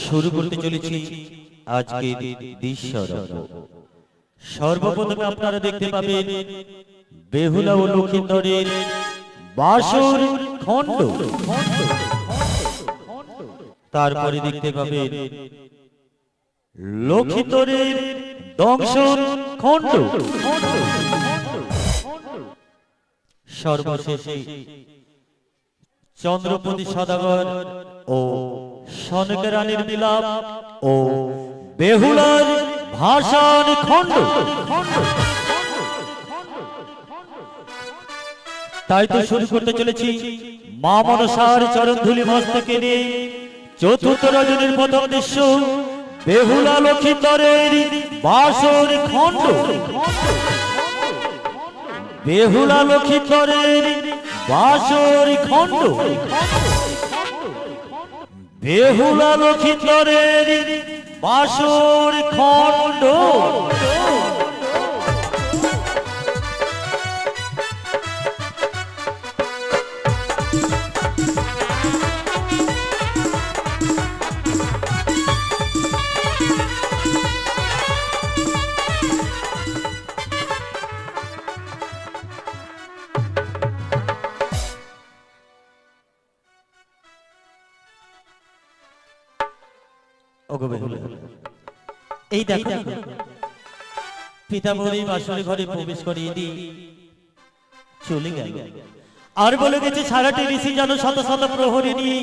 শুরু করতে চলেছি আজকের দৃশ্যরঙ্গ। সর্বপ্রথমে আপনারা দেখতে পাবেন বেহুলা ও লক্ষিন্দরের বাসর খণ্ড, তারপরে দেখতে পাবেন লক্ষিন্দরের দংশন খণ্ড, সর্বশেষে চন্দ্রপতি সদাগর ও সনকা রানীর বিলাপ ও বেহুলার ভাষণ খণ্ড। তাই তো শুরু করতে চলেছি মা মনসার চরণ ধুলি মস্তকে নিয়ে চতুর্থ রজনীর প্রথম দৃশ্য বেহুলা লক্ষিন্দরের বাসর খণ্ড। বেহুলা লক্ষিন্দরের বাসর খণ্ড, বেহুলা লক্ষিন্দরের বাসর খণ্ড। এই দেখো পিতামহী বাসর ঘরে প্রবেশ করিয়ে দিয়ে চলে গেল, আর বলে গেছে সারাটি ঋষি যেন শত শত প্রহরী নিয়ে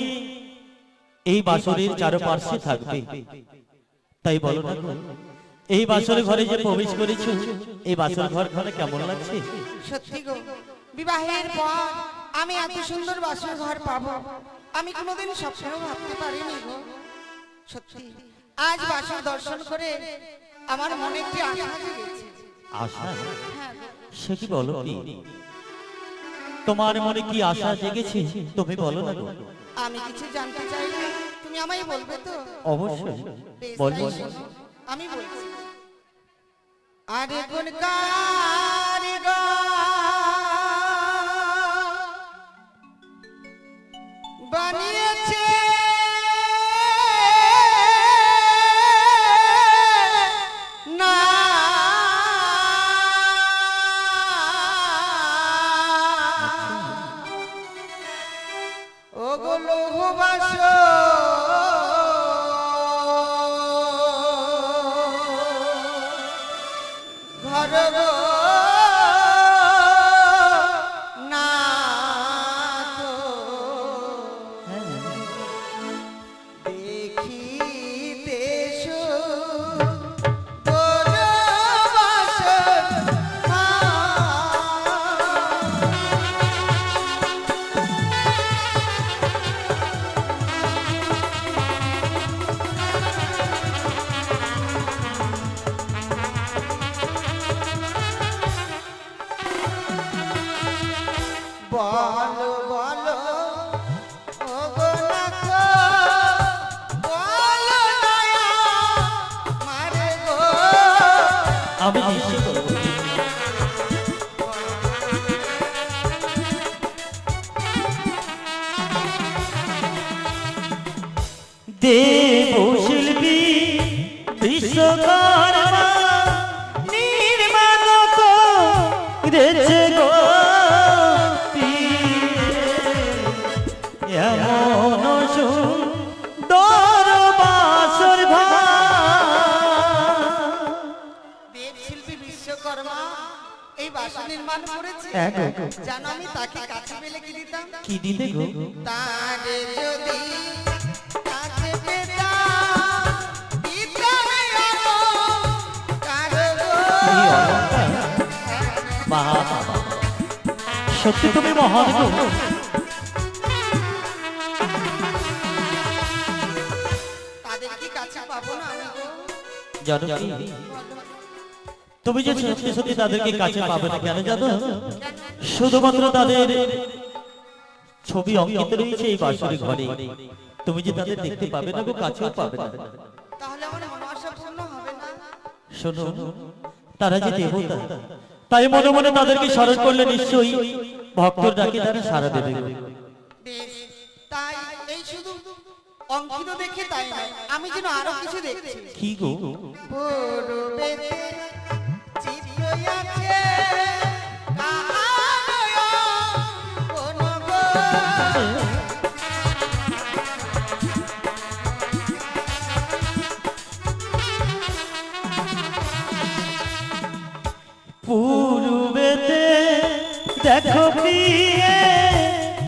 এই বাসরের চারপাশে থাকবে। তাই বলো না, এই বাসর ঘরে যে প্রবেশ করেছো, এই বাসর ঘর ঘরে কেমন লাগছে? সত্যি গো, বিবাহের পর আমি এত সুন্দর বাসর ঘর পাবো আমি কোনোদিন স্বপ্নেও ভাবতে পারিনি গো। সত্যি আজ বাসর দর্শন করে আমার মনে একটি আশা জেগেছে। আশা? সে কি বলো কি? তোমার মনে কি আশা জেগেছে তুমি বলো না গো। আমি কিছু জানতে চাইলে তুমি আমায় বলবে তো? অবশ্যই বেশ, বলবো। তাই শোনো, আমি বলছি। আরে গুণ কারিগর বানিয়েছে না ও গো লৌহ বাসর ঘর গো না তো দেখিতে সুন্দর বাসর বলো বলো ও গো নাথ, বলো দয়া মারে গো। আমি নিশ্চয় বলবো। দেব শিল্পী বিশ্বকর্মা নির্মাণ করেছে গো এমন সুন্দর বাসর ঘর। দেব শিল্পী বিশ্বকর্মা এই বাসর নির্মাণ করেছে। জানো আমি তাকে কাছে পেলে কি দিতাম? কি দিতে গো? তারে যদি কাছে পেতাম দিতাম কারে গো। এই অলঙ্কার? বাহ, সত্যি তুমি মহান গো। তাদের কি কাছে পাবো না আমি গো? জানো কি, তুমি যে সত্যি সত্যি তাদেরকে কাছে পাবে না কেন জানো? শুধুমাত্র তাদের ছবি অঙ্কিত রয়েছে এই বাসরি ঘরে, তুমি যে তাদের দেখতে পাবে না গো, কাছেও পাবে না। তাহলে আমার মনোবাসা পূর্ণ হবে না? শোনো, তারা যে দেবতা, তাই মনে মনে তাদেরকে স্মরণ করলে নিশ্চয়ই ভক্তর ডাকে তারা সাড়া দেবে। বেশ, তাই এই শুধু অঙ্কিত দেখে তাই নয়, আমি যেন আরো কিছু দেখছি। কি গো? পূর্বেতে চিত্ত আছে কাহারয় কোন গো। পূর্বেতে দেখো প্রিয়ে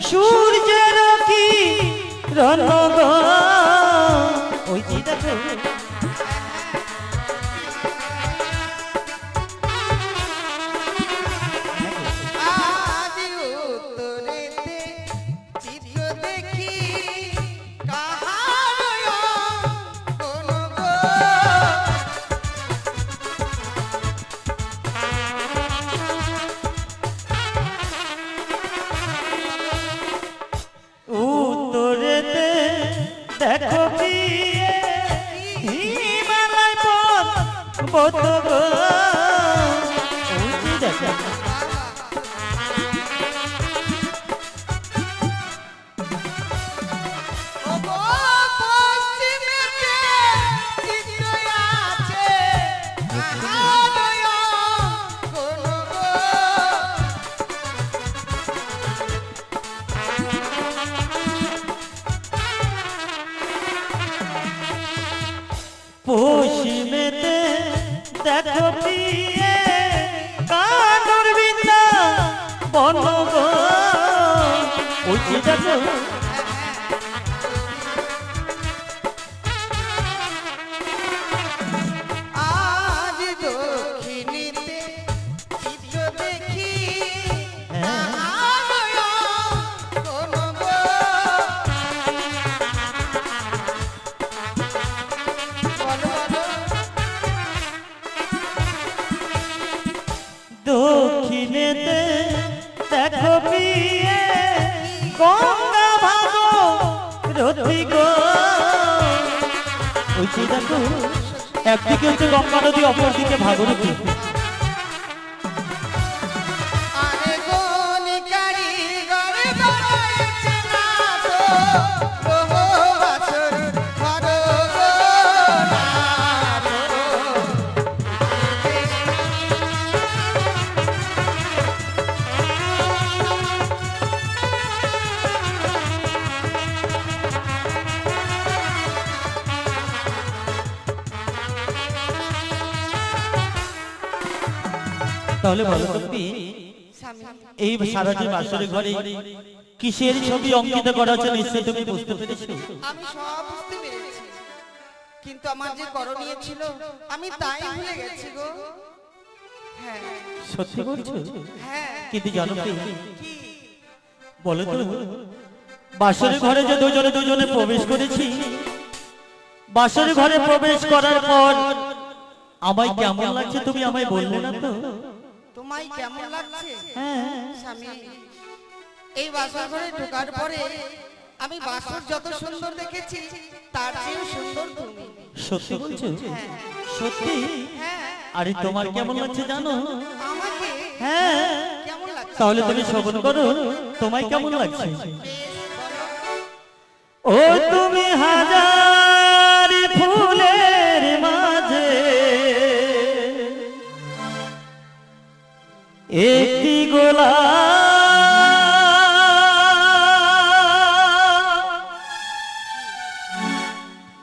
সূর্যের কি রণগ, ওই যে দেখো আজ উত্তরেতে চিত্ত দেখি কাহারয় কোন গো। উত্তরেতে দেখো প্রিয়ে হিমালয় পর্বত গো, ওই যে দেখো ওগো পশ্চিমেতে চিত্ত আছে কাহারয় কোন গো। পশ্চিমেতে দেখো প্রিয়ে কানর বিন্দা বন গো, ওই যে দেখো আজ দক্ষিণীতে চিত্ত দেখি কাহারয় কোন গো। বলো বলো। দক্ষিণেতে দেখো প্রিয়ে গঙ্গা ভাগো রথি গো, ওই যে দেখো একদিকে হচ্ছে গঙ্গা নদী, অপরদিকে ভাগীরথী। আরে গণিকারি গড়ে বানাইছে না তো গ্রহ বাছর ঘর গো না তো। তাহলে বলো তুমি স্বামী, এই সারাটি বাসরের ঘরে কিসের ছবি অঙ্কিত করা হচ্ছে নিশ্চয়ই তুমি বুঝতে পেরেছো? আমি সব বুঝতে পেরেছি, কিন্তু আমার যে করণীয় ছিল আমি তাই ভুলে গেছি গো। হ্যাঁ সত্যি বলছো? হ্যাঁ। কিন্তু জানো কি, কি? বলো তো বাসরের ঘরে যে দুজনে দুজনে প্রবেশ করেছি, বাসরের ঘরে প্রবেশ করার পর আমায় কেমন লাগছে তুমি আমায় বললে না তো? তোমায় কেমন লাগছে? হ্যাঁ স্বামী, এই বাসর ঘরে ঢোকার পরে আমি বাসর যত সুন্দর দেখেছি তার চেয়েও সুন্দর তুমি। সত্যি বলছো? হ্যাঁ সত্যি? হ্যাঁ। আরে তোমার কেমন লাগছে জানো? আমাকে হ্যাঁ কেমন লাগছে? তাহলে তুমি শ্রবণ করো তোমায় কেমন লাগছে। বেশ, বলো। ও তুমি হাজার ফুলের মাঝে একটি গোলাপ,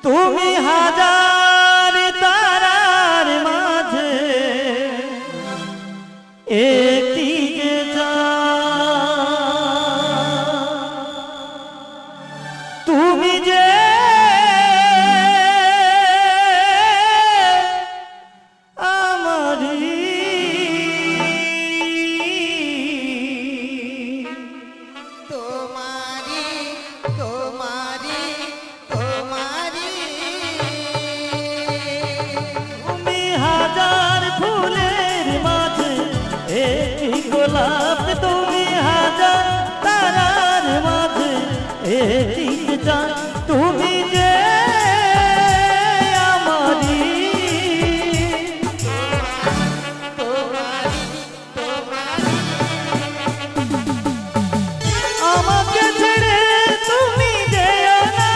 তুমি হাজার তারার মাঝে একটি যে চাঁদ, তুমি যে আমারি তোমারি তোমারি তোমারি তুমি হাজার ফুলের মাঝে একটি গোলাপ, তুমি হাজার তারার মাঝে একটি চাঁদ, তুমি যে আমারি তোমারি তোমারি আমাকে ছেড়ে তুমি যেও না,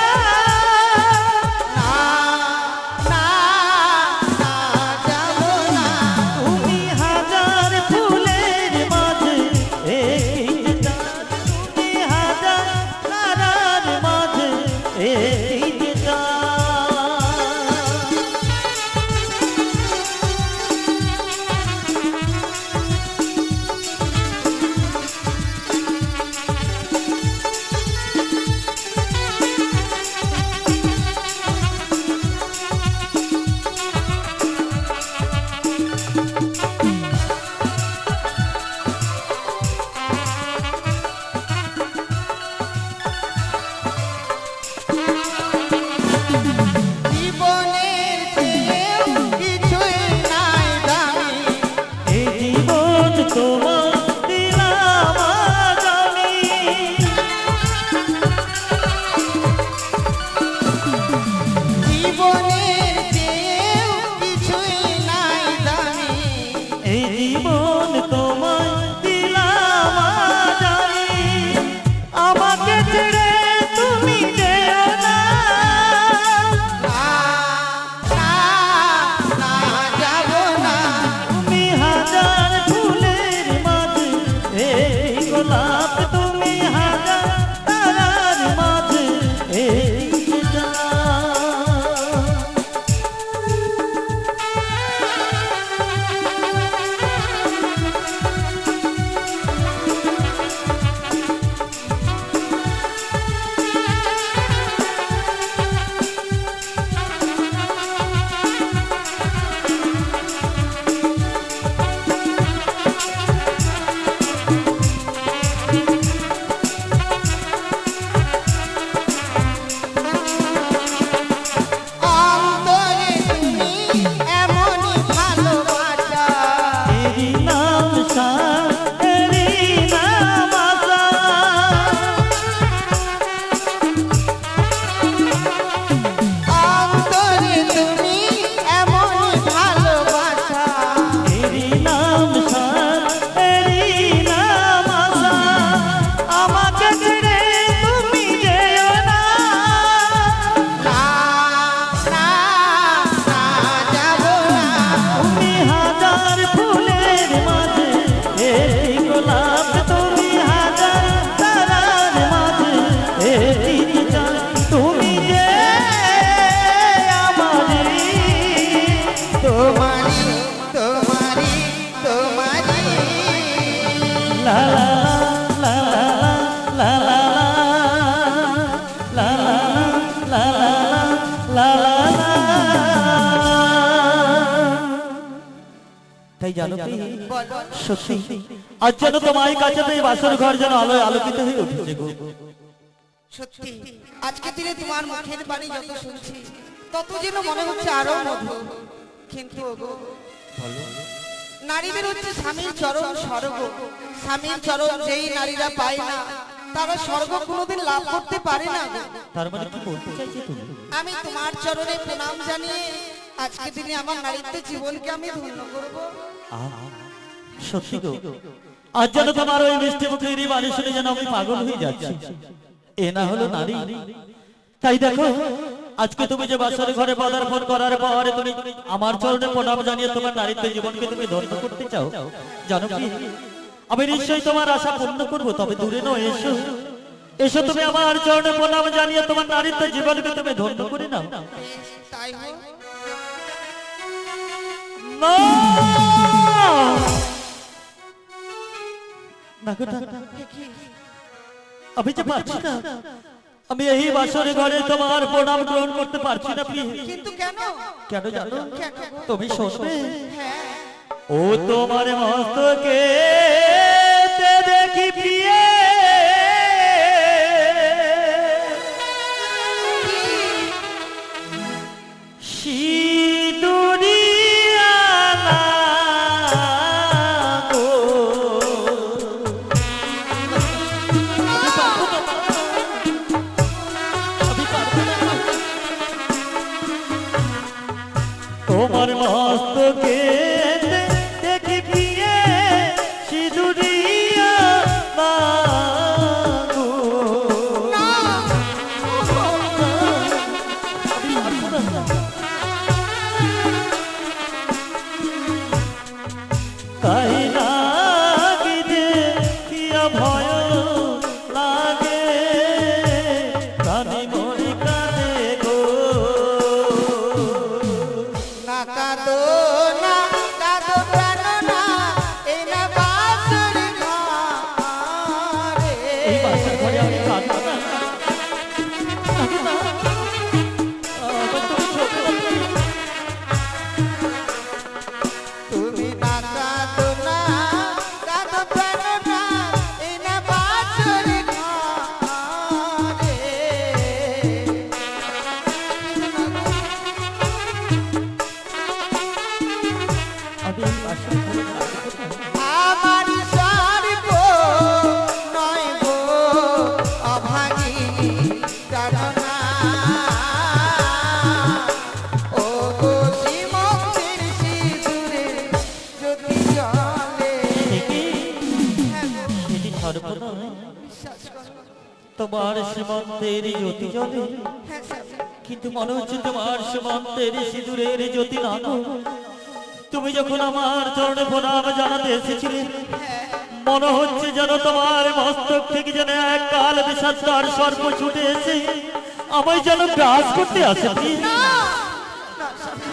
তাই জানো কি বলো সত্যি আজ যেন তোমার কাছে এই বাসর ঘর যেন আলোয় আলোকিত হয়ে উঠেছে গো। সত্যি আজকে দিনে তোমার মুখের বাণী যত শুনছি তত যেন মনে হচ্ছে আরো মধুর। কিন্তু ওগো, নারীদের হচ্ছে স্বামীর চরণ স্বর্গ। স্বামীর চরণ যেই নারীরা পায় না তারা স্বর্গ কোনোদিন লাভ করতে পারে না গো। তার মানে কি বলতে চাইছো তুমি? আমি তোমার চরণে প্রণাম জানিয়ে আজকে দিনে আমার নারীত্বের জীবনকে আমি ধন্য করব। সত্যি গো, আজ যেন তোমার ওই মিষ্টি মুখের বাণী শুনে যেন আমি পাগল হয়ে যাচ্ছি। এ না হলো নারী? তাই দেখো আজকে তুমি যে বাসর ঘরে পদার্পণ করার পরে তুমি আমার চরণে প্রণাম জানিয়ে তোমার নারীত্বের জীবনকে তুমি ধন্য করতে চাও, জানো কি আমি নিশ্চয়ই তোমার আশা পূর্ণ করবো। তবে দূরে নয়, এসো এসো তুমি আমার চরণে প্রণাম জানিয়ে তোমার নারীত্বের জীবনকে তুমি ধন্য করে নাও। তাই হোক। না না গো, না, না। আমি যে পারছি না, আমি এই বাসরে ঘরে তোমার প্রণাম গ্রহণ করতে পারছি না প্রিয়। কিন্তু কেন? কেন জানো? কেন? তুমি শুনবে? হ্যাঁ। ও তোমার মস্তকে দেখি প্রিয় সিঁদুরিয়ানা গো। তোমার মস্তকে দেখি প্রিয়ে সিঁদুরিয়া গো। তাই লাগি দেখিয়া ভয় লাগে প্রাণী মরি কাঁদে গো। না কাঁদো না, কাঁদো প্রাণ না, এই না বাসর ঘরে। এই বাসার ঘরে আমি কাঁদবো না। কাঁদো না। আমার তুমি ছোট বাচ্চা। তুমি না কাঁদো না, কাঁদো প্রাণ না, এই না বাসর ঘরে। আমি এই বাসার ঘরে কাঁদবো না। আমার সর্ব নয় গো অভাগিনী প্রাণনা। ও গো শ্রীমুক্তির সিঁদুরে জ্যোতি জ্বলে। দেখি হ্যাঁ গো, সেটি সর্বদা বিশ্বাস করো। তোমার সীমান্তের জ্যোতি জ্বলে, হ্যাঁ স্বামী। কিন্তু মনে হচ্ছে তোমার সীমান্তের সিঁদুরের জ্যোতি না গো। তুমি যখন আমার চরণে প্রণাম জানাতে এসেছিলে মনে হচ্ছে যেন তোমার মস্তক থেকে যেন এক কাল বিষাদার সর্প ছুটে এসে আমায় যেন গ্রাস করতে আসে। না, না স্বামী।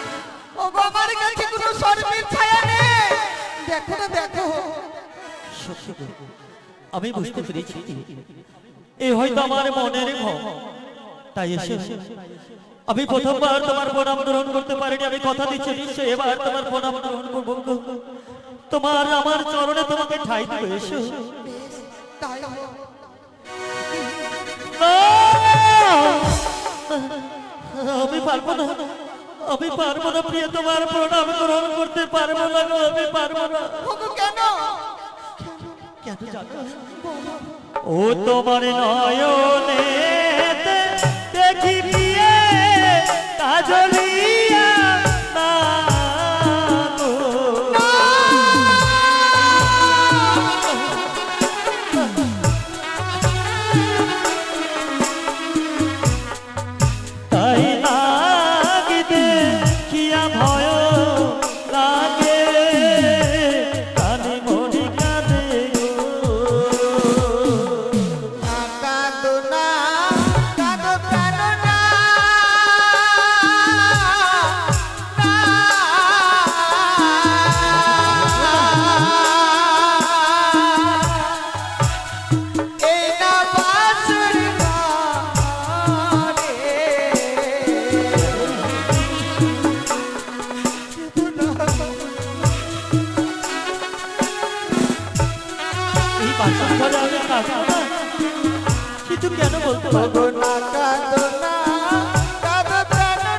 ও গো, আমার কাছে কোনো সর্পের ছায়া নেই। দেখো না, দেখো। সত্যি গো, আমি বুঝতে পেরেছি এই হয়তো আমার মনের ভয়। তাই এসে আমি প্রথমবার তোমার প্রণাম গ্রহণ করতে পারিনি। আমি কথা দিচ্ছি নিশ্চয় এবার তোমার প্রণাম গ্রহণ করবো গো। তোমার আমার চরণে তোমাকে ঠাই দেবো। এসো। তাই হোক। না! আমি পারবো না, আমি পারবো না প্রিয়, তোমার প্রণাম গ্রহণ করতে পারবো না গো, আমি পারবো না। ও গো, কেন? কেন জানো? ও তোমার নয়নে দেখি প্রিয়ে কাজলিয়া না গো। তাই লাগি দেখিয়া ভয় লাগে প্রাণী মরি কাঁদে গো। না কাঁদো না, কাঁদো প্রাণ না,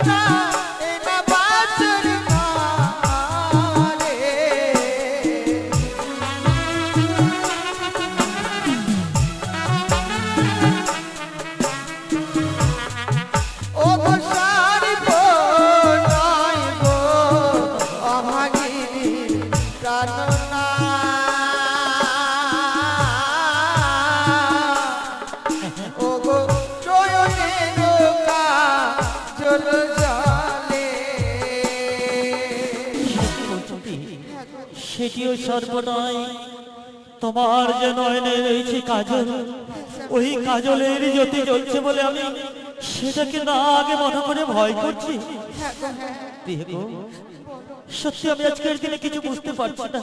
না এই না বাসর ঘরে। ও গো সারি নয় গো অভাগিনী প্রাণনা। ও গো চয়নে নৌকা জল জলে। সেটিও সর্বনয়, তোমার যে নয়নে রয়েছে কাজল, ওই কাজলের জ্যোতি জ্বলছে বলে আমি সেটাকে না আগে মনে করে ভয় করছি। প্রিয় গো, সত্যি আমি আজকের দিনে কিছু বুঝতে পারছি না।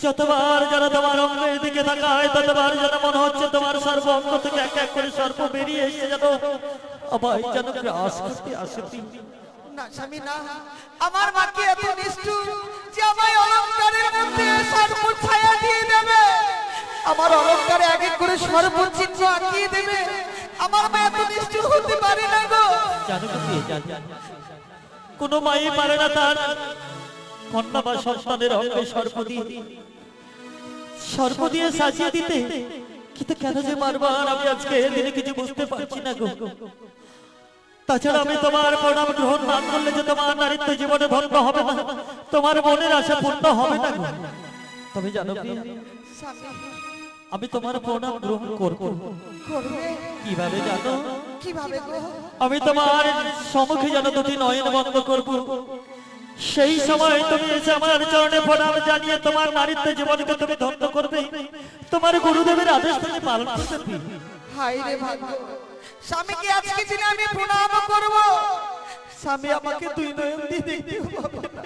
যতবার যেন তোমার অঙ্গের দিকে তাকায় ততবার যেন মনে হচ্ছে তোমার সর্ব অঙ্গ থেকে এক এক করে সর্প বেরিয়ে এসে যেন আবার যেন গ্রাস করতে আসে। না স্বামী না, আমার মাকে এত নিষ্ঠুর যে আমায় অলংকারের মধ্যে সর্ব ছায়া দিয়ে দেবে, আমার অলংকারে এক এক করে সর্ব চিহ্ন আঁকিয়ে দেবে। আমার মা এত নিষ্ঠুর হতে পারে না গো। জানো কি কোনো মাই পারে না তার কন্যা বা সন্তানের অঙ্গে সর্প দিয়ে সাজিয়ে দিতে, কিন্তু কেন যে বারবার আমি আজকে এই দিনে কিছু বুঝতে পারছি না গো। তাছাড়া আমি তোমার প্রণাম গ্রহণ না করলে যে তোমার নারীত্ব জীবনে ধন্য হবে না, তোমার মনের আশা পূর্ণ হবে না গো। তবে জানো কি, আমি তোমার প্রণাম গ্রহণ করবো। কিভাবে জানো? কিভাবে গো? আমি তোমার সম্মুখে যেন দুটি নয়ন বন্ধ করব, সেই সময় তুমি এসে আমার চরণে প্রণাম জানিয়ে তোমার নারীত্ব জীবনকে তুমি ধন্য করবে, তোমার গুরুদেবের আদেশ তুমি পালন করবে। হায় রে ভাগ্য, স্বামীকে আজকে দিনে আমি প্রণাম করব, স্বামী আমাকে দুই নয়ন দিয়ে দেখতে পাবে না।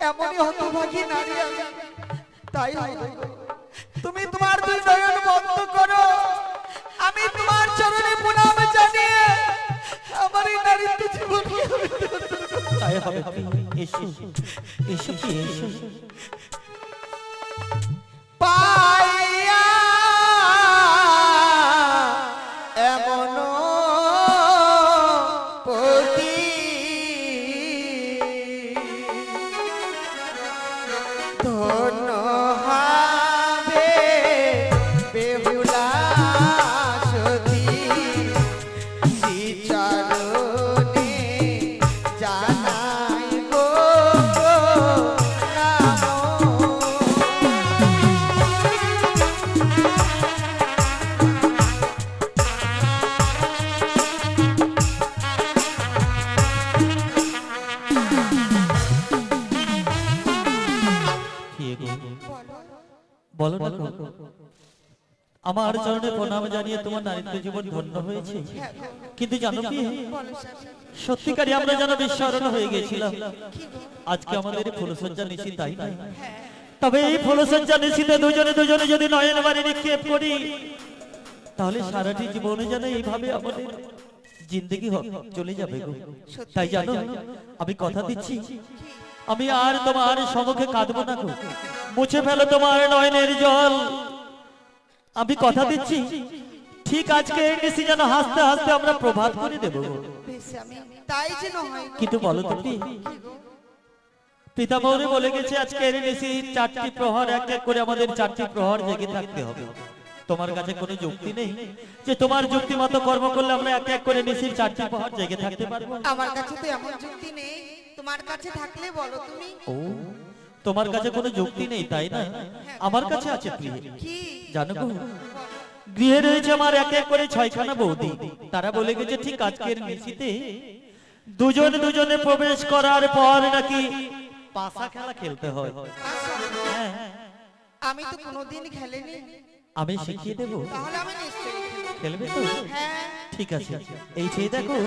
এমনই হতভাগী নারী আমি। তাই হবে গো, তুমি তোমার দুই নয়ন বন্ধ করো, আমি তোমার চরণে প্রণাম জানিয়ে আমার এই নারীত্ব জীবনকে আমি ধন্য করব। তাই হবে। এসো এসো এসো। পাইয়া এমন পতি ধন্য হবে বেহুলা সতী, শ্রীচরণে জানাই গো নাম। বলো না গো, আমার চরণে প্রণাম জানিয়ে তোমার নারীত্ব জীবন ধন্য হয়েছে, কিন্তু জানো কি, সত্যিকারই আমরা যেন বিস্মরণ হয়ে গেছিলাম। আজকে আমাদের ফুলসজ্জা নিশি, তাই না? তবে এই ফুলসজ্জা নিশিতে দুজনে দুজনে যদি নয়ন বাড়ি নিক্ষেপ করি, তাহলে সারাটি জীবনে যেন এইভাবে আমাদের জিন্দগি চলে যাবে গো। তাই জানো, আমি কথা দিচ্ছি, আমি আর তোমার সম্মুখে কাঁদবো না গো। মুছে ফেলো তোমার নয়নের জল। আমি কথা দিচ্ছি, ঠিক আজকে নিশি যেন হাসতে হাসতে আমরা প্রভাত করে দেবো। তাই যেন হয়। কিন্তু বলো তুমি, পিতামহরে বলে গেছে আজকে নিশি 4টি প্রহর এক এক করে আমাদের 4টি প্রহর জেগে থাকতে হবে। তোমার কাছে কোনো যুক্তি নেই যে তোমার যুক্তি মতো কর্ম করলে আমরা এক এক করে নিশির 4টি প্রহর জেগে থাকতে পারবো? আমার কাছে তো এমন যুক্তি নেই, তোমার কাছে থাকলে বলো তুমি। ও, তোমার কাছে কোনো যুক্তি নেই তাই না? আমার কাছে আছে প্রিয়। কি জানো গো, গৃহে রয়েছে আমার এক এক করে 6খানা বৌদি। তারা বলে গেছে ঠিক আজকের নিশিতে দুজনে দুজনে প্রবেশ করার পর নাকি পাশা খেলা খেলতে হয়। হ্যাঁ, আমি তো কোনোদিন খেলিনি। আমি শিখিয়ে দেবো, তাহলে আমি নিশ্চয়ই খেলবে তো? হ্যাঁ ঠিক আছে, এই যে দেখো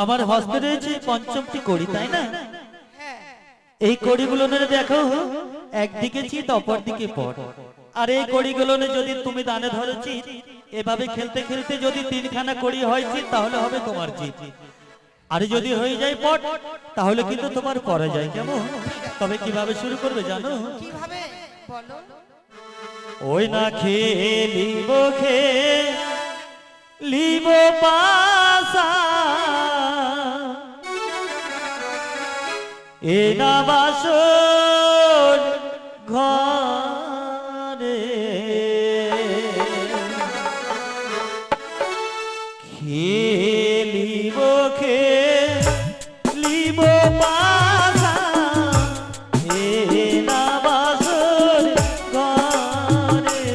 আমার হস্তে রয়েছে 5টি কড়ি, তাই না? হ্যাঁ এই কড়িগুলো দেখো, একদিকে চিত অপর দিকে পট। আর এই কড়িগুলো যদি তুমি দানে ধরো চিত, এভাবে খেলতে খেলতে যদি 3খানা কড়ি হয় চিত, তাহলে হবে তোমার জিত। আর যদি হয়ে যায় পট, তাহলে কিন্তু তোমার পরাজয়। কেমন? তবে কিভাবে শুরু করবে জানো? কিভাবে বলো? ওই না খেলিব এ না বাসর ঘরে খেলিব খেলিব বাসা এ না বাসর ঘরে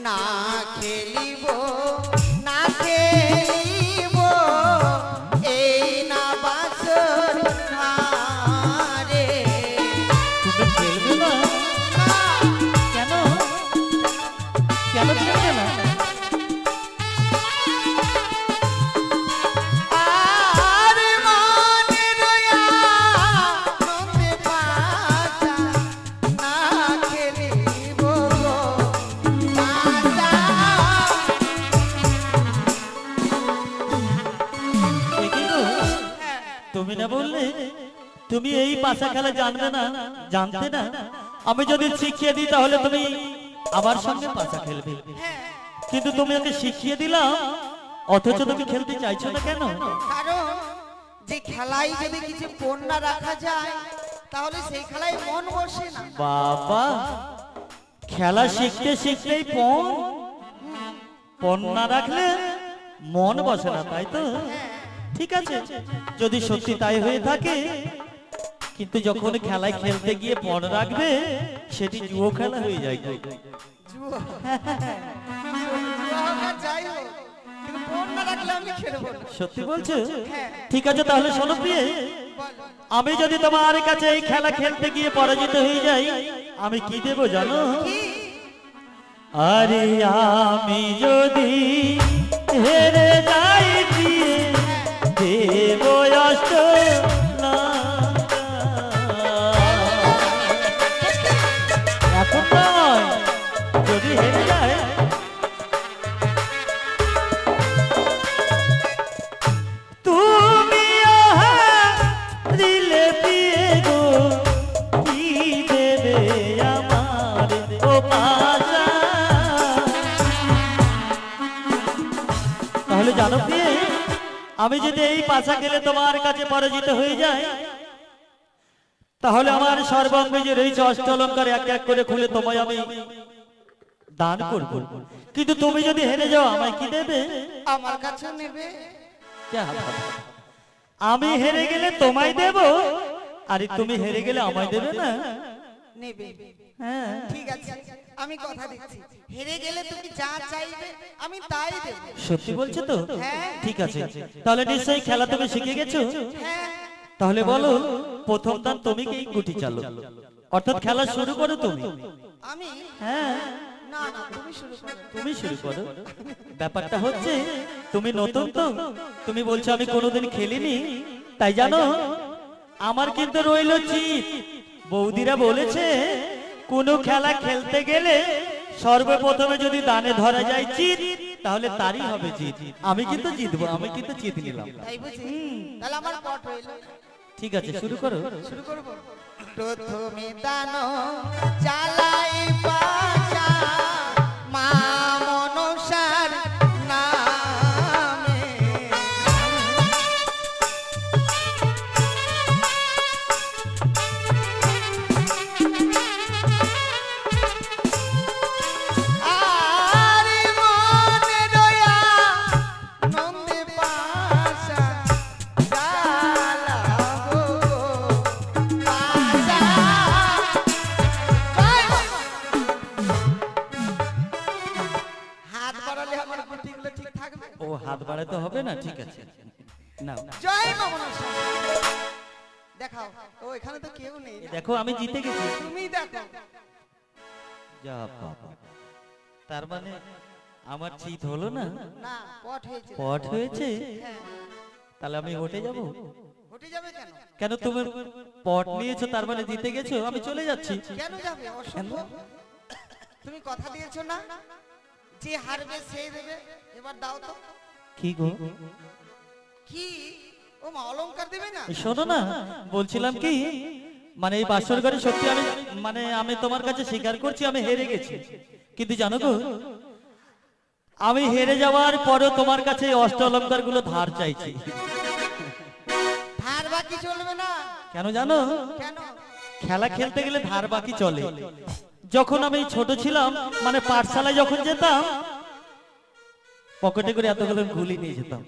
না খেলিব না খেলিব এই না বাসর ঘরে। তুমি খেলবে না? কেন কেন খেলবে না? আর মনে রয়া নন্দে বাসা না খেলিব বাসা। এ কি গো? তুমি না বললে তুমি এই পাশা খেলা জানবে না, জানতে না? আমি যদি শিখিয়ে দিই তাহলে তুমি আমার সঙ্গে পাশা খেলবে, কিন্তু তুমি ওকে শিখিয়ে দিলাম অথচ তুমি খেলতে চাইছো না কেন? কারণ যে খেলায় যদি কিছু পণ না রাখা যায় তাহলে সেই খেলায় মন বসে না। বাবা, খেলা শিখতে শিখতেই পণ না রাখলে মন বসে না, তাই তো? ঠিক আছে, যদি সত্যি তাই হয়ে থাকে, কিন্তু যখন খেলায় খেলতে গিয়ে পণ রাখবে সেটি জুয়ো খেলা হয়ে যায়। জুয়া জুয়া হোক আর যাই হোক, কিন্তু পণ না রাখলে আমি খেলবো না। সত্যি বলছো? হ্যাঁ। ঠিক আছে, তাহলে শোনো প্রিয়ে, বলো। আমি যদি তোমার কাছে এই খেলা খেলতে গিয়ে পরাজিত হয়ে যাই, আমি কি দেব জানো? কি? আরে আমি যদি হেরে যাই দিয়ে দেব অষ্ট এখন নয়, যদি হেরে যায় তুমি দিলে পিয়ে গো কি দেবে আমার ও পাশা। তাহলে জানো প্রিয়ে, আমি যদি এই পাশা খেলে তোমার কাছে পরাজিত হয়ে যায়, তাহলে আমার সর্বাঙ্গে যে রয়েছে অষ্টলঙ্কার এক এক করে খুলে তোমায় আমি দান করব, কিন্তু তুমি যদি হেরে যাও আমায় কি দেবে? আমার কাছে নেবে? যা বাবা, আমি হেরে গেলে তোমায় দেব, আর তুমি হেরে গেলে আমায় দেবে না? নেবে। হ্যাঁ, ঠিক আছে, আমি কথা দিচ্ছি, হেরে গেলে তুমি যা চাইবে আমি তাই দেব। সত্যি বলছো তো? হ্যাঁ। ঠিক আছে, তাহলে নিশ্চয়ই খেলা তুমি শিখে গেছো। হ্যাঁ। তাহলে বলো, প্রথম দান তুমি কি গুটি চালো, অর্থাৎ খেলা শুরু করো তুমি। আমি? হ্যাঁ, না না, তুমি শুরু করো। তুমি শুরু করো। ব্যাপারটা হচ্ছে তুমি নতুন তো, তুমি বলছো আমি কোনোদিন খেলিনি, তাই জানো আমার কিন্তু রইল চিত। বৌদিরা বলেছে কোনো খেলা খেলতে গেলে সর্বপ্রথমে যদি দানে ধরা যায় চিত, তাহলে তারই হবে জিত। আমি কিন্তু জিতবো, আমি কিন্তু জিত নিলাম। তাই বুঝি? তাহলে আমার পট হইল। ঠিক আছে, শুরু করো। শুরু করব। প্রথমে দানো চালাই পাশা মা মনসার নামে। আর মনে রয়া নন্দে পাশা চালাবো পাশা। হাত বাড়ালে আমার গুটিগুলো ঠিক থাকবে। ও, হাত বাড়াতে হবে না? ঠিক আছে, নাও। জয় মা মনসা। দেখাও। ও, এখানে তো কেউ নেই। দেখো আমি জিতে গেছি। তুমি দেখো। যা বাবা, তার মানে আমার চিত হলো না? না, পট হয়েছে। পট হয়েছে? হ্যাঁ। তাহলে আমি হটে যাব? ঘটে যাবে কেন? কেন তুমি পট নিয়েছো, তার মানে জিতে গেছো? আমি চলে যাচ্ছি। কেন যাবে? অসম্ভব। তুমি কথা দিয়েছো না, যে হারবে সে দেবে। এবার দাও তো। কি গো? কি? ও মা, অলংকার দেবে না? শোনো না, বলছিলাম কি, মানে এই বাসর ঘরে সত্যি আমি তোমার কাছে স্বীকার করছি আমি হেরে গেছি, কিন্তু জানো গো, আমি হেরে যাওয়ার পরও তোমার কাছে এই অষ্ট অলংকার গুলো ধার চাইছি। ধার বাকি চলবে না। কেন জানো? কেন? খেলা খেলতে গেলে ধার বাকি চলে। যখন আমি ছোট ছিলাম, মানে পাঠশালায় যখন যেতাম, পকেটে করে এতগুলো গুলি নিয়ে যেতাম,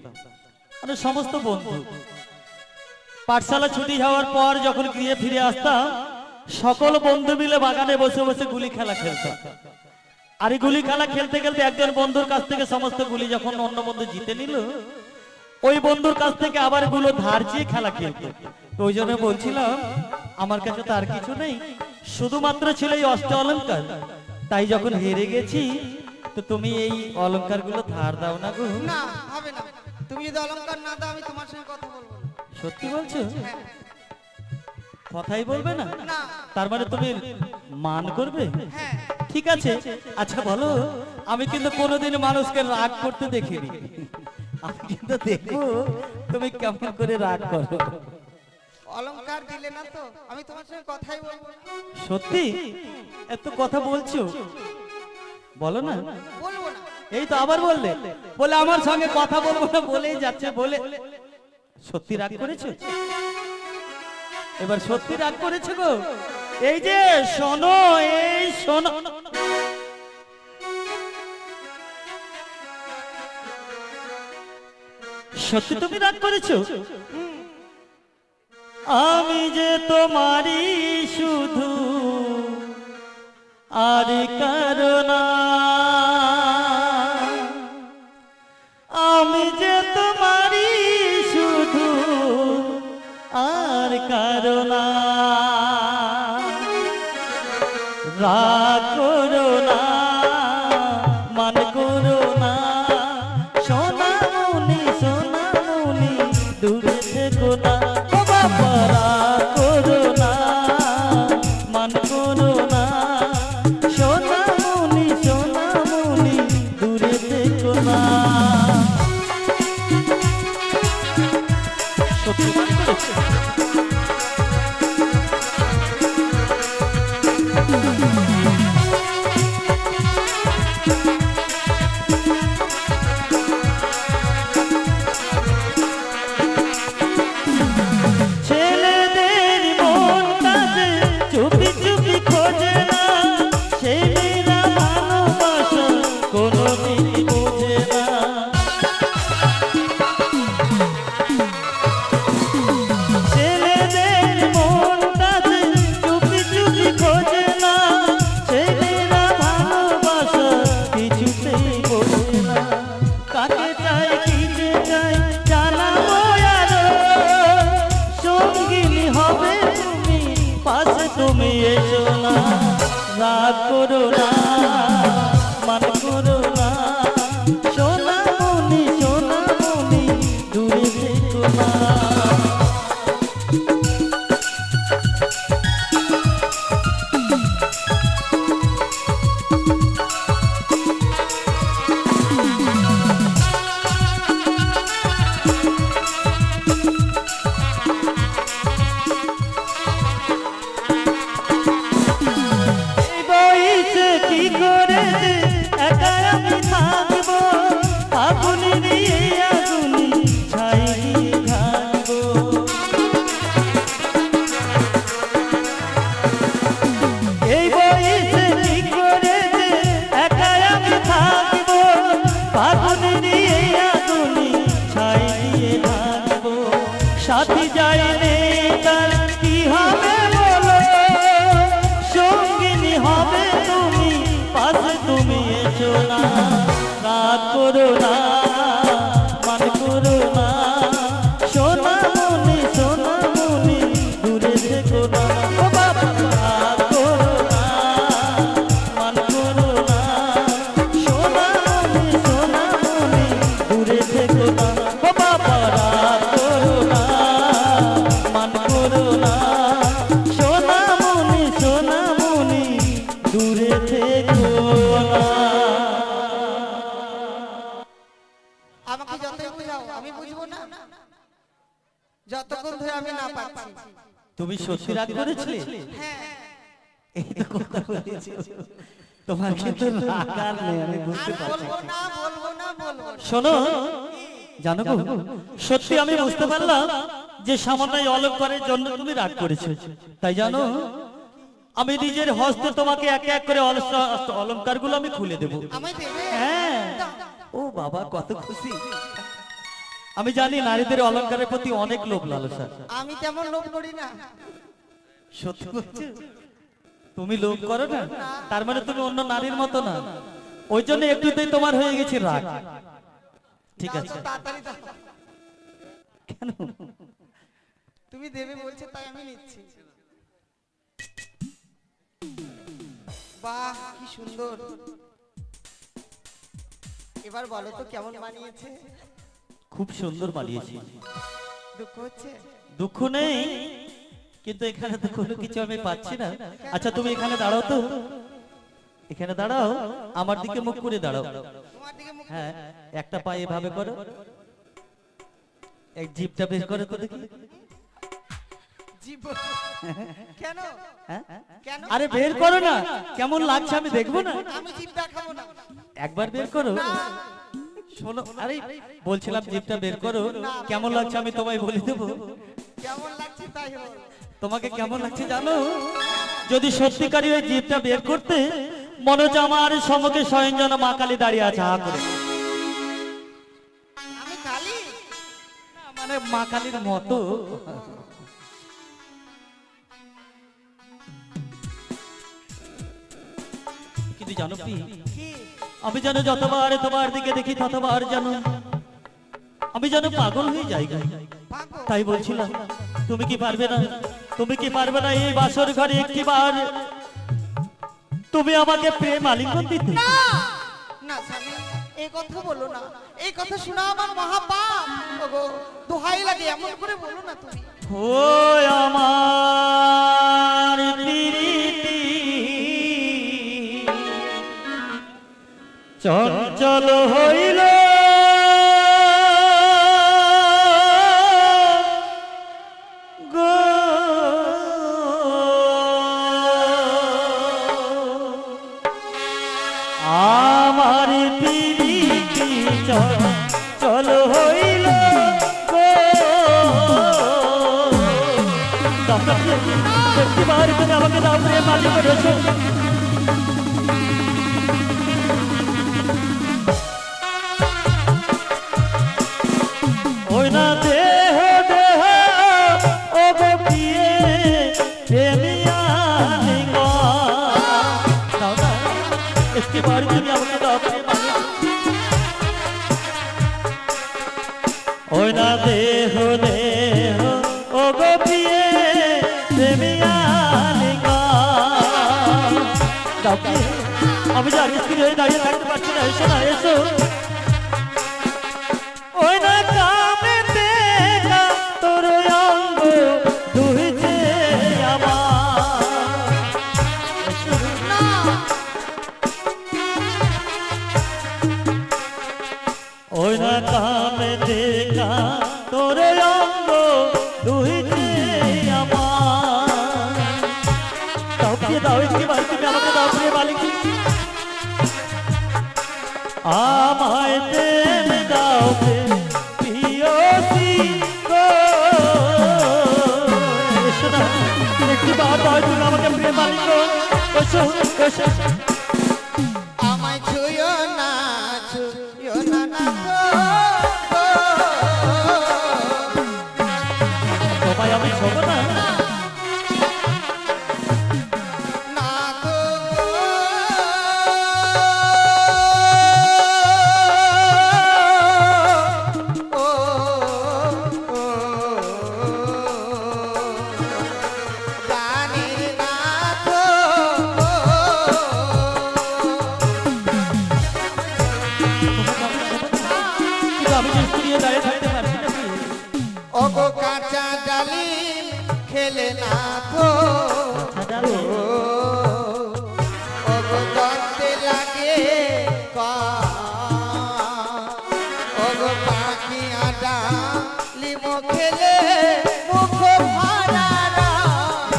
মানে সমস্ত বন্ধু। পাঠশালা ছুটি হওয়ার পর যখন গিয়ে ফিরে আসতাম, সকল বন্ধু মিলে বাগানে বসে বসে গুলি খেলা খেলতাম। আর এই গুলি খেলা খেলতে খেলতে একজন বন্ধুর কাছ থেকে সমস্ত গুলি যখন অন্য বন্ধু জিতে নিল, ওই বন্ধুর কাছ থেকে আবার গুলো ধার চেয়ে খেলা খেলতো। তো ওই জন্য বলছিলাম, আমার কাছে তো আর কিছু নেই, শুধুমাত্র ছিল এই অষ্ট অলংকার। তাই যখন হেরে গেছি, তো তুমি এই অলংকার গুলো ধার দাও না গো। না, হবে না। তুমি যদি অলংকার না দাও, আমি তোমার সঙ্গে কথা বলবো না। সত্যি বলছো? হ্যাঁ। কথাই বলবে না? না। তার মানে তুমি মান করবে? হ্যাঁ। ঠিক আছে। আচ্ছা বলো, আমি কিন্তু কোনোদিন মানুষকে রাগ করতে দেখিনি, আমি কিন্তু দেখবো তুমি কেমন করে রাগ করো। অলংকার দিলে না তো আমি তোমার সঙ্গে কথাই বলবো না। সত্যি? এত কথা বলছো, বলো না। বলবো না। এই তো আবার বললে, বলে আমার সঙ্গে কথা বলবো না বলেই যাচ্ছে। বলে সত্যি রাগ করেছো? এবার সত্যি রাগ করেছো গো? এই যে শোনো, এই শোনো, সত্যি তুমি রাগ করেছো? আমি যে তোমারই শুধু, আর কারণ আমি যে তোমারই শুধু, আর কারণ রাগ করো না, মান করো না, সোনামণি সোনামণি দূরে থেকো না। ও বাবা, রাগ করো না, মান করো না, সোনামণি সোনামণি দূরে থেকো না। সত্যি মান করেছে? ছেলেদের মনটা যে চুপি চুপি খোঁজে না, সে মেয়েরা ভালোবাসা কোনোদিন বোঝে না। ছেলেদের মনটা যে চুপি চুপি খোঁজে না, সে মেয়েরা ভালোবাসা কিছুতেই বোঝে না। কাকে চাই কি যে চাই জানাবো আরো, সঙ্গিনী হবে তুমি, পাশে তুমি এসো না। রাগ করো না, মান করো না, সোনামণি সোনামণি দূরে থেকো না। এই বয়সে কি করে একা আমি থাকবো, আগুনে দিয়ে আগুনে ছাই দিয়ে থাকবো। এই বয়সে কি করে একা আমি থাকবো, আগুনে দিয়ে আগুনে ছাই দিয়ে থাকবো। সাথী যায় রে তার কি হবে বলো, সঙ্গিনী হবে তুমি, পাশে তুমি এসো না। রাগ করো না, মান করো না, সোনামণি সোনামণি দূরে থেকো না। ও বাবা, রাগ করো না, মান করো না, সোনামণি সোনামণি দূরে থেকো না। ও বাবা, রাগ করো না, মান করো বুঝবো না যতক্ষণ ধরে আমি না পাচ্ছি? তুমি সত্যি রাগ করেছিলে? হ্যাঁ। এই তো কথা বলেছি, তোমার কিন্তু রাগ আর নেই, আমি বুঝতে আর পারছি। বলবো না, বলবো না, বলবো না। শোনো, জানো গো, সত্যি আমি বুঝতে পারলাম যে সামান্য এই অলংকারের জন্য তুমি রাগ করেছো। তাই জানো, আমি নিজের হস্তে তোমাকে এক এক করে অলংকারগুলো আমি খুলে দেবো। আমায় দেবে? হ্যাঁ। ও বাবা, কত খুশি। আমি জানি নারীদের অলংকারের প্রতি অনেক লোভ লালসা। আমি তেমন লোভ করি না। সত্যি বলছো? তুমি লোভ করো না, তার মানে তুমি অন্য নারীর মতো না। ওই জন্য একটুতেই তোমার হয়ে গেছে রাগ। ঠিক দাও আছে। তো, তাড়াতাড়ি দাও। কেন? তুমি দেবে বলছো তাই আমি নিচ্ছি। বাহ, কি সুন্দর। এবার বলো তো কেমন বানিয়েছে? খুব সুন্দর বানিয়েছি। দুঃখ হচ্ছে? দুঃখ নেই, কিন্তু এখানে তো কোনো কিছু আমি পাচ্ছি না। আচ্ছা তুমি এখানে দাঁড়াও তো, এখানে দাঁড়াও, আমার দিকে মুখ করে দাঁড়াও। তোমার দিকে মুখ। হ্যাঁ, একটা পায়ে এভাবে করো, এক জিভটা বের করে তো দেখি। জীব কেন? হ্যাঁ? কেন? আরে বের করো না, কেমন লাগছে আমি দেখবো না? আমি জিভ দেখাবো না। একবার বের করো। শোনো, আরে বলছিলাম জিভটা বের করো, কেমন লাগছে আমি তোমায় বলে দেবো। কেমন লাগছে তাই বল। তোমাকে কেমন লাগছে জানো? যদি সত্যিকারই ওই জিভটা বের করতে, মনে হচ্ছে আমার সম্মুখে স্বয়ং যেন মা কালী দাঁড়িয়ে আছে হা করে। আমি কালী? না, মানে মা কালীর মতো। কিন্তু জানো কি, কি? আমি যেন যতবার তোমার দিকে দেখি ততবার যেন আমি যেন পাগল হয়ে যাই। পাগল? তাই বলছিলাম, তুমি কি পারবে না, তুমি কি পারবে না এই বাসর ঘরে একটিবার তুমি আমাকে প্রেম আলিঙ্গন দিতে? না না স্বামী, এই কথা বলো না। এই কথা শোনা আমার মহাপাপ। ওগো, দোহাই লাগে, এমন করে বলো না তুমি। ও আমার প্রীতি চঞ্চল হইল গো, আমার প্রীতি চঞ্চল হইল গো। একটিবার তুমি আমাকে দাও প্রেম আলিঙ্গন রসো। ওই না দেহ দেহ ও গো প্রিয়ে প্রেমিয়া লিঙ্গন। দাও না, একটিবার তুমি আমাকে দাও প্রেম আলিঙ্গন। ওই না দেহ দেহ ও গো প্রিয়ে প্রেমিয়া লিঙ্গন। দাও প্রিয়ে, আমি জানি স্থির হয়ে দাঁড়িয়ে থাকতে পারছি না, এসো না, এসো। ওই না কামে দেখা তোর অঙ্গ দুইছে আমার। না, ওই না কামে দেখা তোর অঙ্গ দুইছে আমার। দাও প্রিয়ে, দাও একটিবার তুমি আমাকে দাও প্রিয় মালিক। আমায় প্রেম দাও প্রিয়সী গো। এসো না, একটিবার দাও তুমি আমাকে প্রিয় মালিক। এসো, এসো। আমায় ছুঁয়ো না, ছুঁয়ো না না গো। তোমায় আমি ছোব না। না গো। ও, ও, জানি না গো। কিন্তু আমি যে স্ত্রী হয়ে দাঁড়িয়ে থাকতে পারছি না প্রিয়ে। ওগো কাঁচা ডালিম খেলে না গো। আচ্ছা, জানো, ওগো গন্ধে লাগে ওগো পাখি আডা প্রেম খেলে মুখ ভরা রস।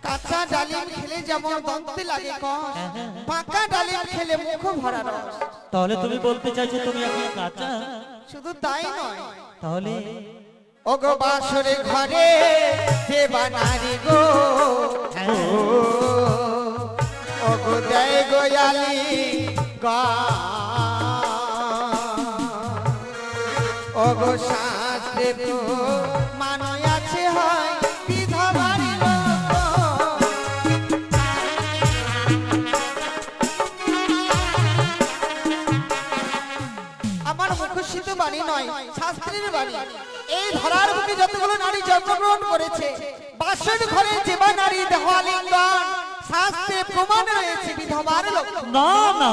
কাঁচা ডালিম খেলে যেমন দন্তে লাগে কষ, পাকা ডালিম খেলে মুখ ভরা রস। তাহলে তুমি বলতে চাইছো তুমি এখন কাঁচা? শুধু তাই নয়, তাহলে ওগো বাসরে ঘরে যে বানারি গো, ওগো দেয় গোয়ালি গা, ওগো শাস্ত্রে তো মানয় আছে হয় বিধবার লোক। আমার মুখস্থিত বাণী নয়, শাস্ত্রের বাণী। এই ধরার বুকে যতগুলো নারী জন্মগ্রহণ করেছে, বাসর ঘরে যে বা নারী দেহালিঙ্গন, শাস্ত্রে প্রমাণ রয়েছে বিধবার লক্ষণ। না না,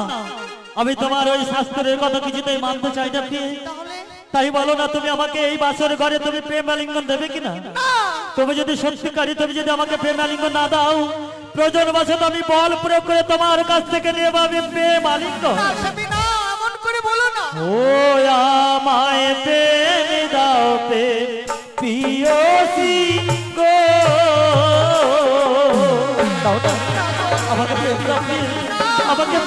আমি তোমার ওই শাস্ত্রের কথা কিছুতেই মানতে চাই না প্রিয়ে। তাহলে তাই বলো না তুমি আমাকে এই বাসর ঘরে তুমি প্রেম আলিঙ্গন দেবে কিনা? না, তুমি যদি সত্যিকারী তুমি যদি আমাকে প্রেম আলিঙ্গন না দাও, প্রয়োজন বশত আমি বল প্রয়োগ করে তোমার কাছ থেকে নিয়ে আমি প্রেম আলিঙ্গন। না স্বামী না, এমন করে বলো না। ও আমায় প্রেম দাও প্রিয়সী গো, দাও না আমাকে প্রেম দাও প্রিয়, আমাকে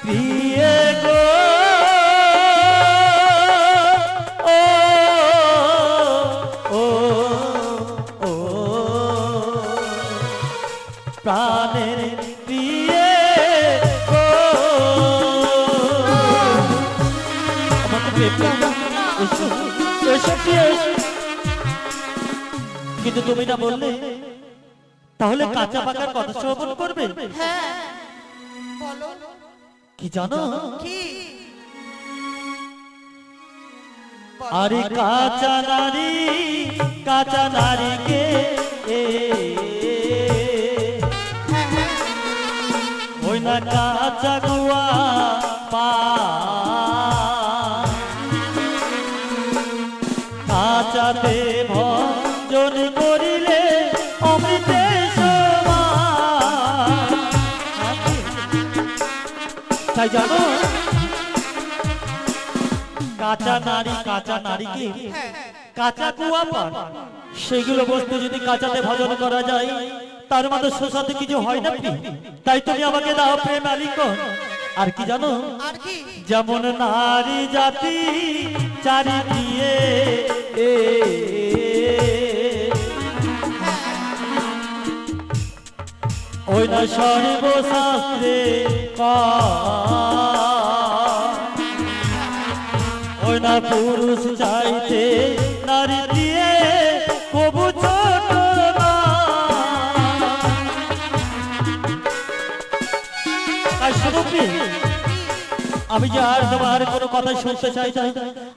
প্রিয় গো, ও ও ও প্রাণের প্রিয় গো, আমাকে প্রেম দাও, এসো এসো প্রিয় এসো। কিন্তু তুমি না বললে তাহলে কাঁচা পাকার কথা শ্রবণ করবে? হ্যাঁ বলো কি জানো? কি? আরে কাঁচা নারীকে ওই না কাঁচা গুয়া পা, কাঁচাতে ভজন করিলে অমৃতে সমান। তাই জানো কাঁচা নারীকে কাঁচা কুয়া পান, সেগুলো বস্তু যদি কাঁচাতে ভজন করা যায় তার মধ্যে শোষাতে কিছু হয় না প্রিয়। তাই তুমি আমাকে দাও প্রেম আলিঙ্গন। আর কি জানো? আর কি? যেমন নারী জাতি চারি দিয়ে ওই না সর্বশাস্ত্রে ওই না পুরুষ চাইতে নারী দিয়ে কবু ছোট না। তাই শুনো প্রিয়, আমি যে আর তোমার কোনো কথা শুনতে চাই না,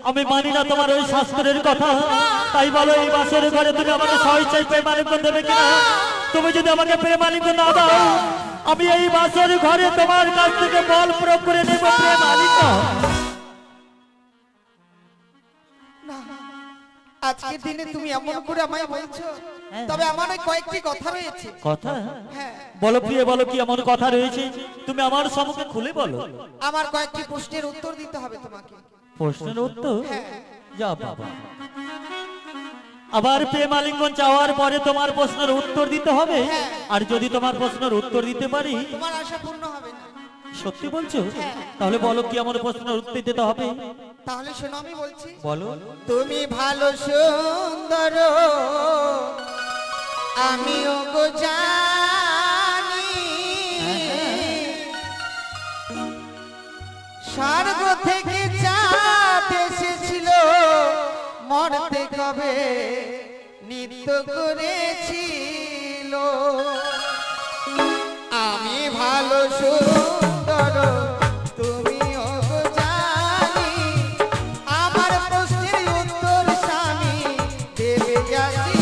আমি মানি না তোমার ওই শাস্ত্রের কথা। তাই বলো এই বাসের ঘরে তুমি আমাকে স্বেচ্ছায় প্রেম আলিঙ্গন দেবে কিনা? তুমি যদি আমাকে প্রেম আলিঙ্গন না দাও, আমি এই বাসের ঘরে তোমার কাছ থেকে বল প্রয়োগ করে নেব প্রেম আলিঙ্গন। না, আজকের দিনে তুমি এমন করে আমায় বলছো, তবে আমার ওই কয়েকটি কথা রয়েছে। কথা? হ্যাঁ বলো প্রিয়, বলো কি এমন কথা রয়েছে? তুমি আমার সম্মুখে খুলে বলো। আমার কয়েকটি প্রশ্নের উত্তর দিতে হবে তোমাকে। প্রশ্নের উত্তর? হ্যাঁ। যা বাবা, আবার প্রেম আলিঙ্গন চাওয়ার পরে তোমার প্রশ্নের উত্তর দিতে হবে? হ্যাঁ। আর যদি তোমার প্রশ্নের উত্তর দিতে পারি? তোমার আশা পূর্ণ হবে না। সত্যি বলছো? হ্যাঁ। তাহলে বলো কি আমার প্রশ্নের উত্তর দিতে হবে? তাহলে শোনো আমি বলছি। বলো। তুমি ভালো সুন্দর আমিও গো জানি, স্বর্গ থেকে চাঁদ এসেছিল, মরতে কবে নৃত্য করেছিল। আমি ভালো সুন্দর তুমিও গো জানি, আমার প্রশ্নের উত্তর স্বামী দেবে যাচ্ছি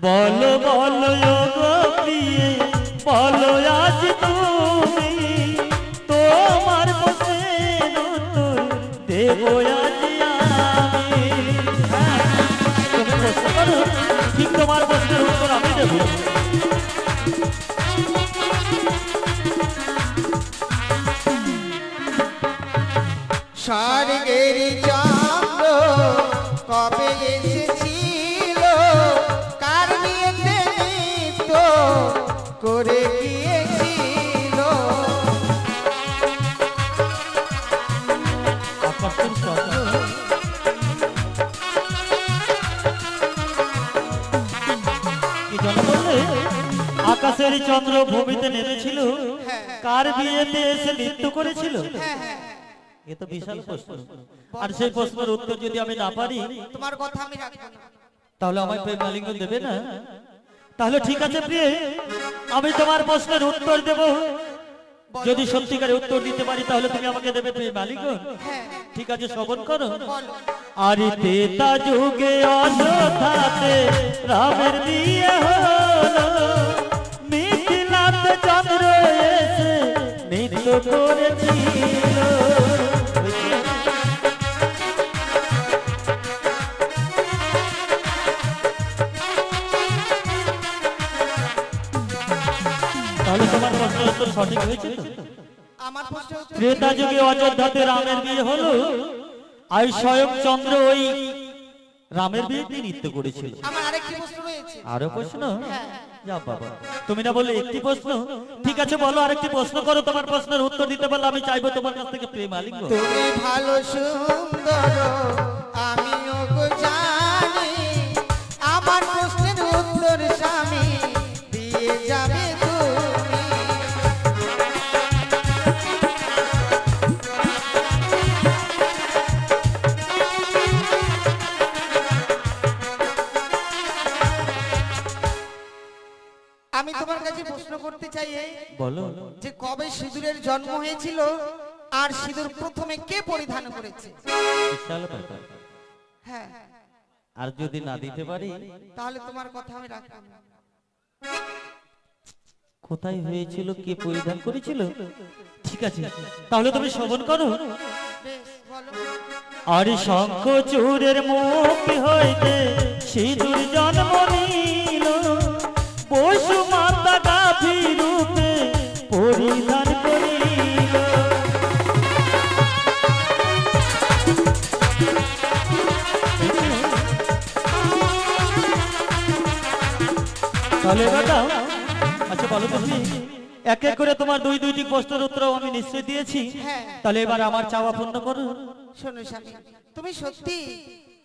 বলো বলো গো প্রিয়ে, বলো আজ তুমি তোর স্বর্গের চন্দ্র কবে এসেছিল, কার বিয়েতে নৃত্য করে গিয়েছিল। আকাশের চন্দ্র কি যেন বললে? আকাশের চন্দ্র ভূমিতে নেমেছিল, কার বিয়েতে এসে নৃত্য করেছিল? হ্যাঁ হ্যাঁ, এ তো বিশাল প্রশ্ন। আর সেই প্রশ্নের উত্তর যদি আমি না পারি, তোমার কথা আমি রাখবো না। তাহলে আমায় প্রেম আলিঙ্গন দেবে না? তাহলে ঠিক আছে প্রিয়ে, আমি তোমার প্রশ্নের উত্তর দেব। যদি সত্যিকারের উত্তর দিতে পারি তাহলে তুমি আমাকে দেবে প্রেম আলিঙ্গন। হ্যাঁ, ঠিক আছে, শ্রবণ করো। বলো। আরে তেতা যুগে অযোধ্যাতে রামের বিয়ে হলো, মিথিলাতে চন্দ্র এসে নৃত্য করেছিল। তাহলে তোমার প্রশ্নের উত্তর সঠিক হয়েছে তো? আমার প্রশ্নের উত্তর ত্রেতা যুগে অযোধ্যাতে রামের বিয়ে হলো, আর স্বয়ং চন্দ্র ওই রামের বিয়েতে নৃত্য করেছিল। আমার আরেকটি প্রশ্ন রয়েছে। আরো প্রশ্ন? যা বাবা, তুমি না বললে একটি প্রশ্ন? ঠিক আছে, বলো আরেকটি প্রশ্ন করো। তোমার প্রশ্নের উত্তর দিতে পারলে আমি চাইবো তোমার কাছ থেকে প্রেম আলিঙ্গন। তুমি ভালো সুন্দর আমিও গো জানি, আমার প্রশ্নের উত্তর স্বামী দিয়ে যাবে তুমি। আমি তোমার কাছে প্রশ্ন করতে চাই বলো। যে কবে সিঁদুরের জন্ম হয়েছিল, আর সিঁদুর প্রথমে কে পরিধান করেছে? বিশাল ব্যাপার। হ্যাঁ, আর যদি না দিতে পারি, তাহলে তোমার কথা আমি রাখবো না। কোথায় হয়েছিল, কে পরিধান করেছিল? ঠিক আছে, তাহলে তুমি শ্রবণ করো। বেশ, বলো। আর শঙ্খ চূড়ের মুখ হইতে সিঁদুর জন্ম নিল, পশু মাতা গাভী রূপে পরিধান করিল। তাহলে এবার দাও। আচ্ছা বলো তো তুমি, এক এক করে তোমার দুইটি প্রশ্নের উত্তর আমি নিশ্চয় দিয়েছি। হ্যাঁ। তাহলে এবার আমার চাওয়া পূর্ণ করো। শোনো স্বামী, তুমি সত্যি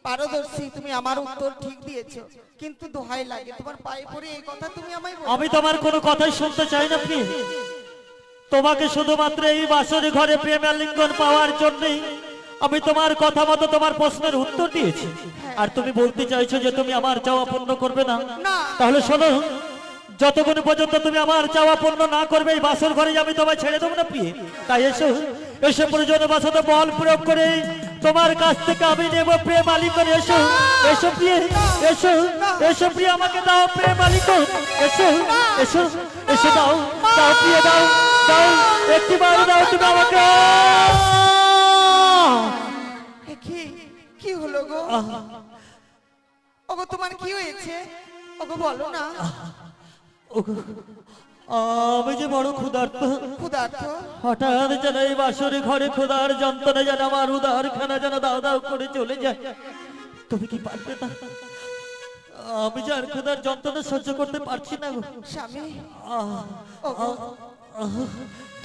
পারদর্শী, তুমি আমার উত্তর ঠিক দিয়েছো, কিন্তু দোহাই লাগে তোমার পায়ে পড়ে এই কথা তুমি আমায় বলো। আমি তোমার কোনো কথাই শুনতে চাই না প্রিয়। তোমাকে শুধুমাত্র এই বাসর ঘরে প্রেম আলিঙ্গন পাওয়ার জন্যই আমি তোমার কথা মতো তোমার প্রশ্নের উত্তর দিয়েছি। আর তুমি বলতে চাইছো যে তুমি আমার চাওয়া পূর্ণ করবে না? না। তাহলে শোনো, যতক্ষণ পর্যন্ত তুমি আমার চাওয়া পূর্ণ না করবে এই বাসর ঘরে আমি তোমায় ছেড়ে দেবো না প্রিয়। তাই এসো, এসে প্রয়োজনে বাসাতে বল প্রয়োগ করে তোমার কাছ থেকে আমি নেব প্রেম আলিঙ্গন। এসো, এসো প্রিয়, এসো, এসো প্রিয়, আমাকে দাও প্রেম আলিঙ্গন। এসো, এসো, এসো, দাও, দাও প্রিয়, দাও, দাও, একটি বার দাও তুমি আমাকে। এ কি হলো গো? ওগো তোমার কি হয়েছে? ওগো বলো না। ওগো, আমি যে বড় ক্ষুধার্ত। ক্ষুধার্ত? হঠাৎ যেন এই বাসরে ঘরে ক্ষুধার যন্ত্রণা যেন আমার উদার খানা যেন দাও দাও করে চলে যায়। তুমি কি পারবে না? আমি যে আর ক্ষুধার যন্ত্রণা সহ্য করতে পারছি না গো স্বামী। আহ, ওগো,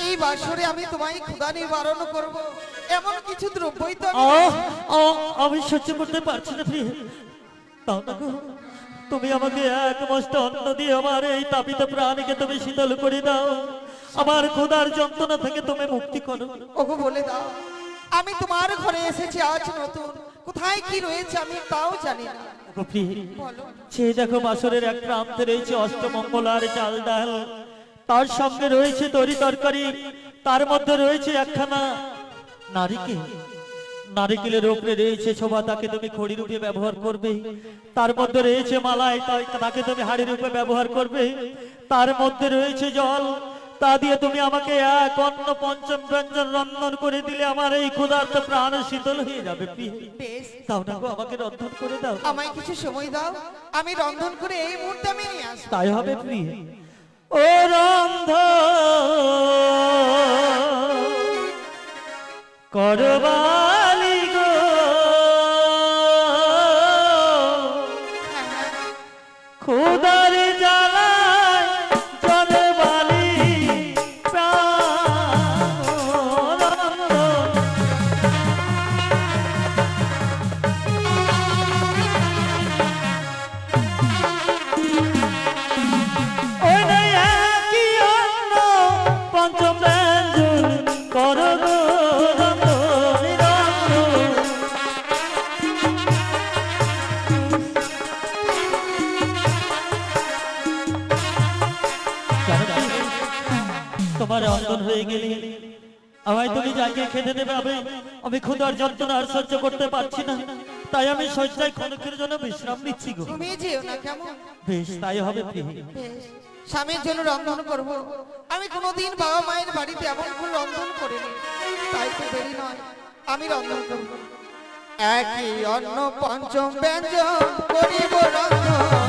এই বাসরে আমি তোমায় ক্ষুধা নিবারণ করব, এমন কিছু দ্রব্যই তো আমি সহ্য করতে পারছি না প্রিয়। তাও না গো, তুমি আমাকে এক মস্ত অন্ন দিয়ে আমার এই তাপিত প্রাণীকে তুমি শীতল করে দাও, আমার ক্ষুধার যন্ত্রণা থেকে তুমি মুক্তি করো। ওগো বলে দাও, আমি তোমার ঘরে এসেছি আজ নতুন, কোথায় কি রয়েছে আমি তাও জানি না। ওগো প্রিয়, বলো। সে দেখো বাসরের এক প্রান্তে রয়েছে অষ্টমঙ্গলার চাল ডাল, তার সঙ্গে রয়েছে তরি তরকারি, তার মধ্যে রয়েছে একখানা নারিকেল, নারিকেলের উপরে রয়েছে শোভা, তাকে তুমি খড়ি রূপে ব্যবহার করবে। তার মধ্যে রয়েছে মালাই, তাকে তুমি হাড়ি রূপে ব্যবহার করবে। তার মধ্যে রয়েছে জল, তা দিয়ে তুমি আমাকে এক অন্ন পঞ্চম ব্যঞ্জন রন্ধন করে দিলে আমার এই ক্ষুধার্ত প্রাণ শীতল হয়ে যাবে। বেশ, তাও না গো, আমাকে রন্ধন করে দাও। আমায় কিছু সময় দাও, আমি রন্ধন করে এই মুহূর্তে আমি নিয়ে আসবো। তাই হবে প্রিয়। ও রন্ধ করবা আমায় তুমি জায়গায় খেতে দেবে। আমি ক্ষুধার যন্ত্রণা আর সহ্য করতে পারছি না, তাই আমি শয্যায় ক্ষণিকের জন্য বিশ্রাম নিচ্ছি গো। তুমি যেও না কেমন? বেশ, তাই হবে প্রিয়। বেশ, স্বামীর জন্য রন্ধন করব। আমি কোনোদিন বাবা মায়ের বাড়িতে এমন করে রন্ধন করিনি, তাই তো দেরি নয়, আমি রন্ধন করব। একই অন্ন পঞ্চম ব্যঞ্জন করিব রন্ধন।